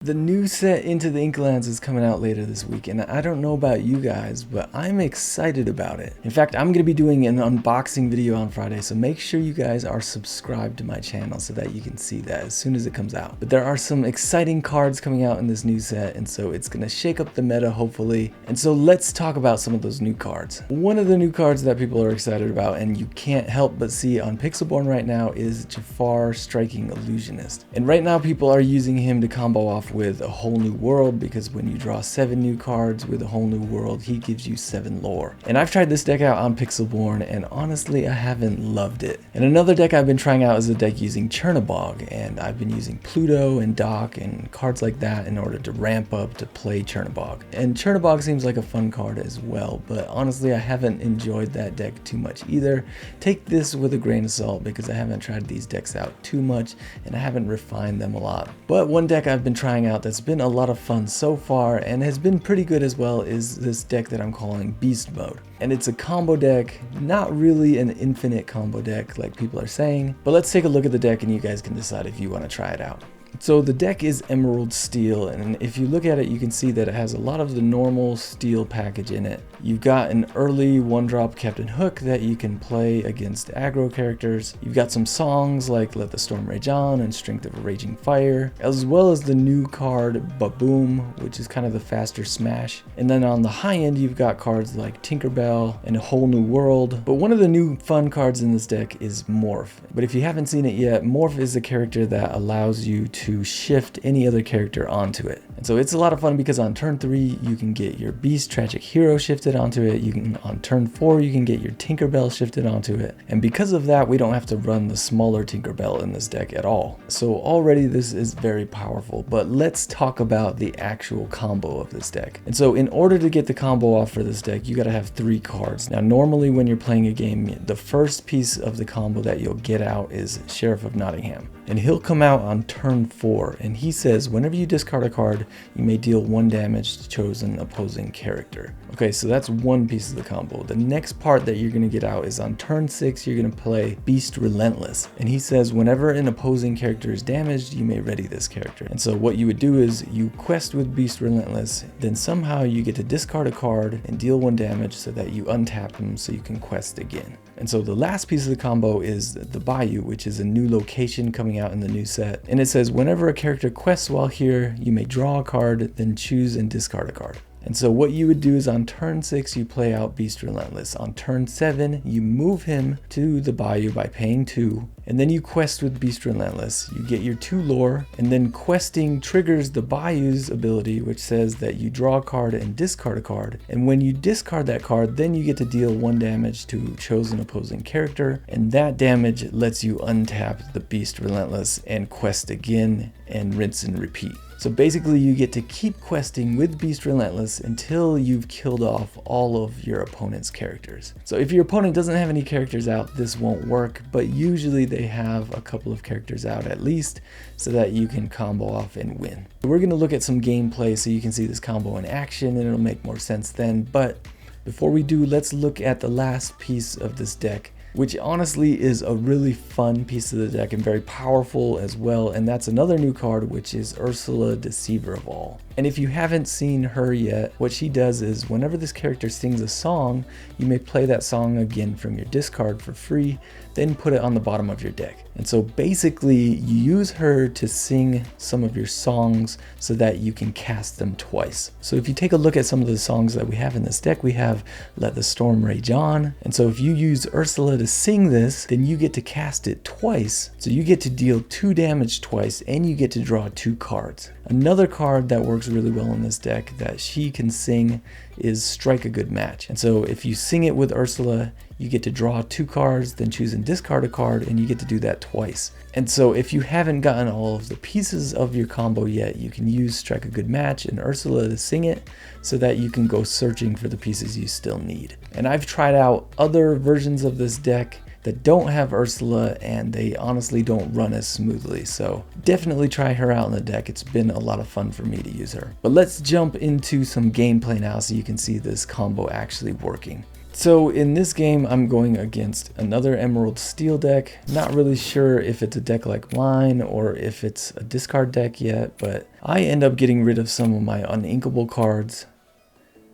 The new set Into the Inklands is coming out later this week, and I don't know about you guys, but I'm excited about it. In fact, I'm going to be doing an unboxing video on Friday, so make sure you guys are subscribed to my channel so that you can see that as soon as it comes out. But there are some exciting cards coming out in this new set, and so it's going to shake up the meta, hopefully. And so let's talk about some of those new cards. One of the new cards that people are excited about, and you can't help but see on Pixelborn right now, is Jafar Striking Illusionist. And right now people are using him to combo off with a whole new world, because when you draw 7 new cards with a whole new world, he gives you 7 lore. And I've tried this deck out on Pixelborn, and honestly I haven't loved it. And another deck I've been trying out is a deck using Chernobog, and I've been using Pluto and Doc and cards like that in order to ramp up to play Chernobog. And Chernobog seems like a fun card as well, but honestly I haven't enjoyed that deck too much either. Take this with a grain of salt, because I haven't tried these decks out too much and I haven't refined them a lot. But one deck I've been trying out that's been a lot of fun so far and has been pretty good as well is this deck that I'm calling Beast Mode. And it's a combo deck, not really an infinite combo deck like people are saying, but let's take a look at the deck and you guys can decide if you want to try it out. So the deck is Emerald Steel, and if you look at it you can see that it has a lot of the normal steel package in it. You've got an early 1-drop Captain Hook that you can play against aggro characters. You've got some songs like Let the Storm Rage On and Strength of a Raging Fire, as well as the new card Baboom, which is kind of the faster smash. And then on the high end you've got cards like Tinkerbell and A Whole New World. But one of the new fun cards in this deck is Morph. But if you haven't seen it yet, Morph is a character that allows you to shift any other character onto it. And so it's a lot of fun because on turn 3 you can get your Beast Tragic Hero shifted onto it. You can, on turn 4 you can get your Tinkerbell shifted onto it. And because of that we don't have to run the smaller Tinkerbell in this deck at all. So already this is very powerful, but let's talk about the actual combo of this deck. And so in order to get the combo off for this deck, you gotta have 3 cards. Now normally when you're playing a game, the first piece of the combo that you'll get out is Sheriff of Nottingham. And he'll come out on turn 4, and he says whenever you discard a card, you may deal 1 damage to chosen opposing character. Okay, so that's one piece of the combo. The next part that you're going to get out is on turn 6, you're going to play Beast Relentless. And he says whenever an opposing character is damaged, you may ready this character. And so what you would do is you quest with Beast Relentless, then somehow you get to discard a card and deal 1 damage so that you untap him so you can quest again. And so the last piece of the combo is the Bayou, which is a new location coming out in the new set. And it says whenever a character quests while here, you may draw a card, then choose and discard a card. And so what you would do is on turn 6 you play out Beast Relentless. On turn 7 you move him to the Bayou by paying 2, and then you quest with Beast Relentless. You get your 2 lore, and then questing triggers the Bayou's ability, which says that you draw a card and discard a card. And when you discard that card, then you get to deal 1 damage to chosen opposing character, and that damage lets you untap the Beast Relentless and quest again and rinse and repeat. So basically you get to keep questing with Beast Relentless until you've killed off all of your opponent's characters. So if your opponent doesn't have any characters out, this won't work, but usually they have a couple of characters out at least so that you can combo off and win. We're going to look at some gameplay so you can see this combo in action, and it'll make more sense then. But before we do, let's look at the last piece of this deck, which honestly is a really fun piece of the deck and very powerful as well, and that's another new card, which is Ursula, Deceiver of All. And if you haven't seen her yet, what she does is whenever this character sings a song, you may play that song again from your discard for free, then put it on the bottom of your deck. And so basically you use her to sing some of your songs so that you can cast them twice. So if you take a look at some of the songs that we have in this deck, we have Let the Storm Rage On. And so if you use Ursula to sing this, then you get to cast it twice. So you get to deal 2 damage twice, and you get to draw 2 cards. Another card that works really well in this deck that she can sing is Strike a Good Match. And so if you sing it with Ursula, you get to draw 2 cards, then choose and discard a card, and you get to do that twice. And so if you haven't gotten all of the pieces of your combo yet, you can use Strike a Good Match and Ursula to sing it so that you can go searching for the pieces you still need. And I've tried out other versions of this deck that don't have Ursula, and they honestly don't run as smoothly, so definitely try her out in the deck. It's been a lot of fun for me to use her. But let's jump into some gameplay now so you can see this combo actually working. So in this game, I'm going against another Emerald Steel deck. Not really sure if it's a deck like mine or if it's a discard deck yet, but I end up getting rid of some of my uninkable cards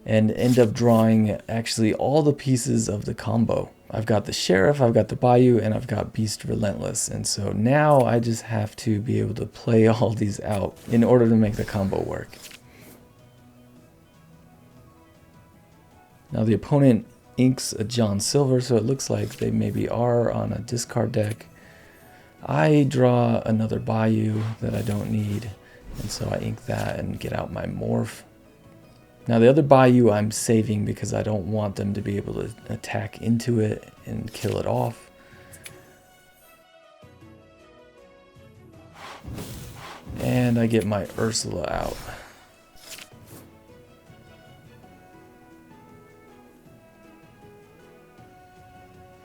and end up drawing actually all the pieces of the combo. I've got the Sheriff, I've got the Bayou, and I've got Beast Relentless. And so now I just have to be able to play all these out in order to make the combo work. Now the opponent inks a John Silver, so it looks like they maybe are on a discard deck. I draw another Bayou that I don't need, and so I ink that and get out my Morph. Now the other Bayou I'm saving because I don't want them to be able to attack into it and kill it off. And I get my Ursula out.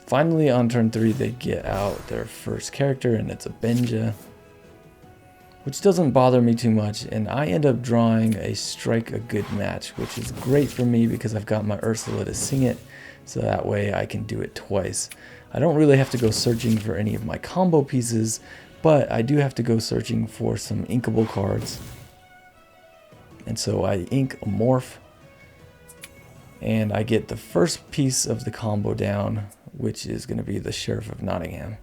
Finally, on turn 3, they get out their first character, and it's a Benja, which doesn't bother me too much, and I end up drawing a Strike a Good Match, which is great for me because I've got my Ursula to sing it, so that way I can do it twice. I don't really have to go searching for any of my combo pieces, but I do have to go searching for some inkable cards. And so I ink a Morph, and I get the first piece of the combo down, which is going to be the Sheriff of Nottingham.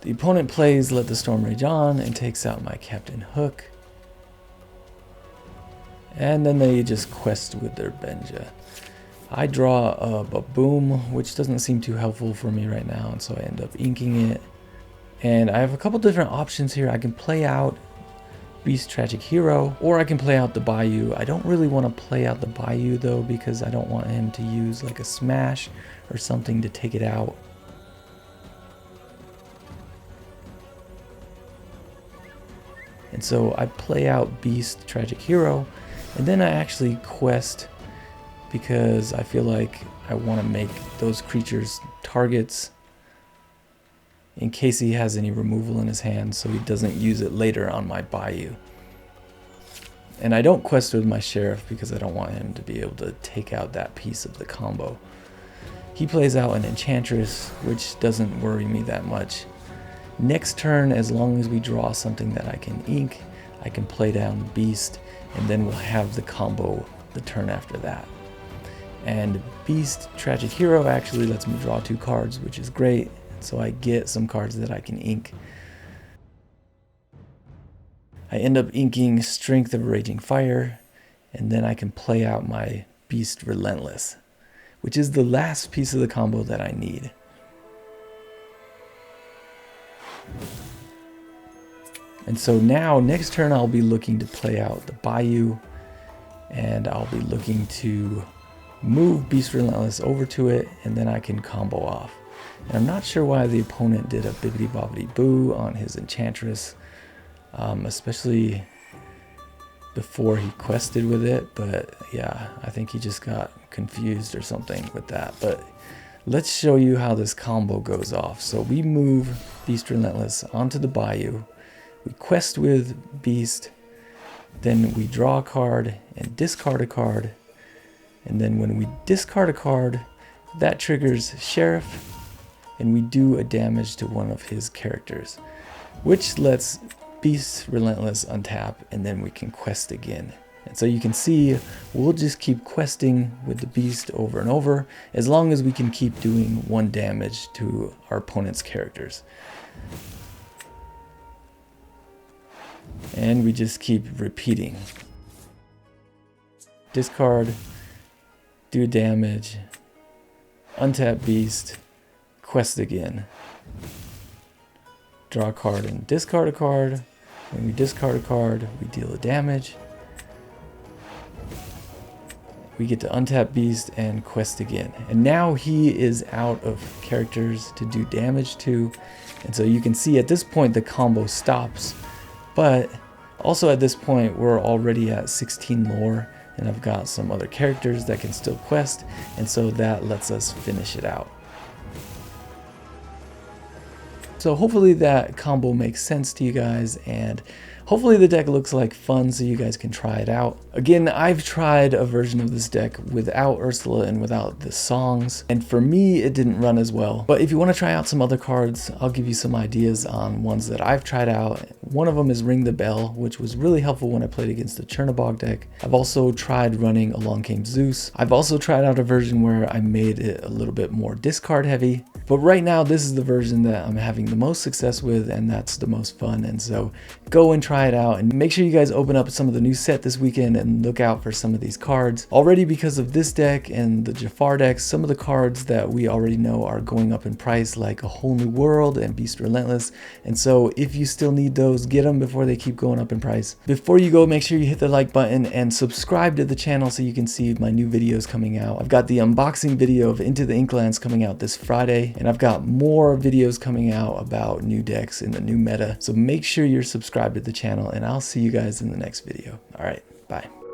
The opponent plays Let the Storm Rage On and takes out my Captain Hook. And then they just quest with their Benja. I draw a Baboom, which doesn't seem too helpful for me right now, and so I end up inking it. And I have a couple different options here. I can play out Beast Tragic Hero, or I can play out the Bayou. I don't really want to play out the Bayou though, because I don't want him to use like a smash or something to take it out. And so I play out Beast Tragic Hero, and then I actually quest because I feel like I want to make those creatures targets in case he has any removal in his hand, so he doesn't use it later on my Bayou. And I don't quest with my Sheriff because I don't want him to be able to take out that piece of the combo. He plays out an Enchantress, which doesn't worry me that much. Next turn, as long as we draw something that I can ink, I can play down Beast, and then we'll have the combo the turn after that. And Beast Tragic Hero actually lets me draw 2 cards, which is great. So I get some cards that I can ink. I end up inking Strength of Raging Fire, and then I can play out my Beast Relentless, which is the last piece of the combo that I need. And so now, next turn, I'll be looking to play out the Bayou, and I'll be looking to move Beast Relentless over to it, and then I can combo off. And I'm not sure why the opponent did a Bibbidi Bobbidi Boo on his Enchantress, especially before he quested with it, but yeah, I think he just got confused or something with that. But let's show you how this combo goes off. So we move Beast Relentless onto the Bayou, we quest with Beast, then we draw a card and discard a card, and then when we discard a card, that triggers Sheriff, and we do a damage to one of his characters, which lets Beast Relentless untap, and then we can quest again. And so you can see we'll just keep questing with the Beast over and over as long as we can keep doing 1 damage to our opponent's characters. And we just keep repeating. Discard, do damage, untap Beast, quest again. Draw a card and discard a card. When we discard a card, we deal a damage. We get to untap Beast and quest again. And now he is out of characters to do damage to. And so you can see at this point the combo stops. But also at this point we're already at 16 lore, and I've got some other characters that can still quest. And so that lets us finish it out. So hopefully that combo makes sense to you guys, and hopefully the deck looks like fun so you guys can try it out. Again, I've tried a version of this deck without Ursula and without the songs, and for me it didn't run as well. But if you want to try out some other cards, I'll give you some ideas on ones that I've tried out. One of them is Ring the Bell, which was really helpful when I played against the Chernobog deck. I've also tried running Along Came Zeus. I've also tried out a version where I made it a little bit more discard heavy. But right now, this is the version that I'm having the most success with, and that's the most fun. And so go and try it out, and make sure you guys open up some of the new set this weekend and look out for some of these cards. Already, because of this deck and the Jafar decks, some of the cards that we already know are going up in price, like A Whole New World and Beast Relentless. And so if you still need those, get them before they keep going up in price. Before you go, make sure you hit the like button and subscribe to the channel so you can see my new videos coming out. I've got the unboxing video of Into the Inklands coming out this Friday, and I've got more videos coming out about new decks in the new meta. So make sure you're subscribed to the channel, and I'll see you guys in the next video. All right, bye.